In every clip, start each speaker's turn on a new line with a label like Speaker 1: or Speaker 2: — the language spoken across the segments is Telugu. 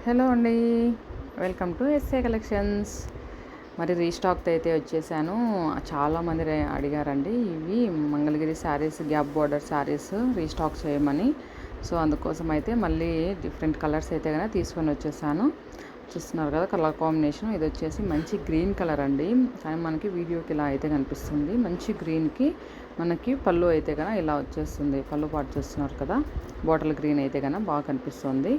Speaker 1: హలో అండి, వెల్కమ్ టు ఎస్ఏ కలెక్షన్స్. మరి రీస్టాక్తో అయితే వచ్చేసాను. చాలామంది అడిగారండి ఇవి Mangalagiri saris, gap border saris restock చేయమని. సో అందుకోసం అయితే మళ్ళీ డిఫరెంట్ కలర్స్ అయితే కనుక తీసుకొని వచ్చేసాను. చూస్తున్నారు కదా కలర్ కాంబినేషన్. ఇది వచ్చేసి మంచి గ్రీన్ కలర్ అండి, కానీ మనకి వీడియోకి ఇలా అయితే కనిపిస్తుంది. మంచి గ్రీన్కి మనకి పళ్ళు అయితే కనుక ఇలా వచ్చేస్తుంది. పళ్ళు పాటు చూస్తున్నారు కదా, బాటిల్ గ్రీన్ అయితే కనుక బాగా కనిపిస్తుంది.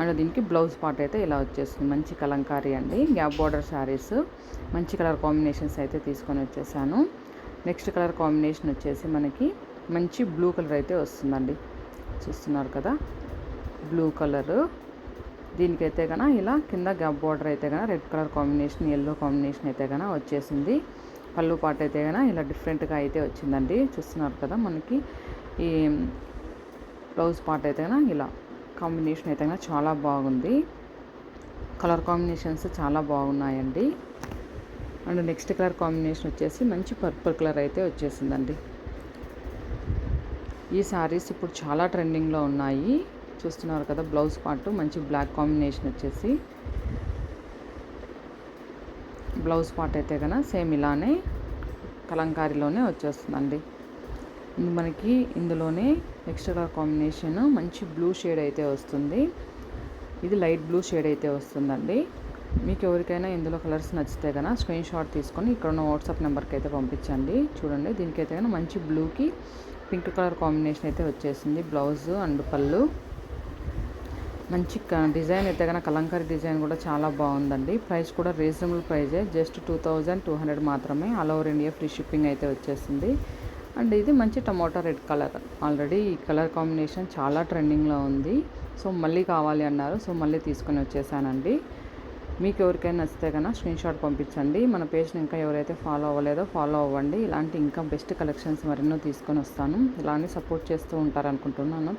Speaker 1: అండ్ దీనికి బ్లౌజ్ పార్ట్ అయితే ఇలా వచ్చేస్తుంది. మంచి కలంకారీ అండి, గ్యాప్ బార్డర్ శారీస్. మంచి కలర్ కాంబినేషన్స్ అయితే తీసుకొని వచ్చేసాను. నెక్స్ట్ కలర్ కాంబినేషన్ వచ్చేసి మనకి మంచి బ్లూ కలర్ అయితే వస్తుందండి. చూస్తున్నారు కదా బ్లూ కలరు. దీనికైతే కనుక ఇలా కింద గ్యాప్ బార్డర్ అయితే కనుక red colour combination, yellow combination అయితే కనుక వచ్చేసింది. పళ్ళు పాట అయితే కనుక ఇలా డిఫరెంట్గా అయితే వచ్చిందండి. చూస్తున్నారు కదా మనకి ఈ బ్లౌజ్ పార్ట్ అయితే కనుక ఇలా కాంబినేషన్ అయితే కనుక చాలా బాగుంది. కలర్ కాంబినేషన్స్ చాలా బాగున్నాయండి. అండ్ నెక్స్ట్ కలర్ కాంబినేషన్ వచ్చేసి మంచి పర్పుల్ కలర్ అయితే వచ్చేసిందండి. ఈ శారీస్ ఇప్పుడు చాలా ట్రెండింగ్లో ఉన్నాయి. చూస్తున్నారు కదా బ్లౌజ్ పార్ట్ మంచి బ్లాక్ కాంబినేషన్ వచ్చేసి, బ్లౌజ్ పార్ట్ అయితే కనుక సేమ్ ఇలానే కలంకారీలోనే వచ్చేస్తుందండి. మనకి ఇందులోనే నెక్స్ట్ కలర్ కాంబినేషన్ మంచి బ్లూ షేడ్ అయితే వస్తుంది. ఇది లైట్ బ్లూ షేడ్ అయితే వస్తుందండి. మీకు ఎవరికైనా ఇందులో కలర్స్ నచ్చితే కనుక స్క్రీన్ షాట్ తీసుకొని ఇక్కడ ఉన్న వాట్సాప్ నెంబర్కి అయితే పంపించండి. చూడండి దీనికైతే కనుక మంచి బ్లూకి పింక్ కలర్ కాంబినేషన్ అయితే వచ్చేసింది. బ్లౌజ్ అండ్ పళ్ళు మంచి డిజైన్ అయితే కనుక కలంకారీ డిజైన్ కూడా చాలా బాగుందండి. ప్రైస్ కూడా రీజనబుల్ ప్రైజే, జస్ట్ 2200 మాత్రమే. All over India free shipping అయితే వచ్చేసింది. అండ్ ఇది మంచి టమోటా రెడ్ కలర్. ఆల్రెడీ ఈ కలర్ కాంబినేషన్ చాలా ట్రెండింగ్లో ఉంది. సో మళ్ళీ కావాలి అన్నారు, సో మళ్ళీ తీసుకొని వచ్చేసానండి. మీకు ఎవరికైనా నచ్చితే కనుక స్క్రీన్ షాట్ పంపించండి. మన పేజ్ని ఇంకా ఎవరైతే ఫాలో అవ్వలేదో ఫాలో అవ్వండి. ఇలాంటి ఇంకా బెస్ట్ కలెక్షన్స్ మరెన్నో తీసుకొని వస్తాను. ఇలానే సపోర్ట్ చేస్తూ ఉంటారనుకుంటున్నాను.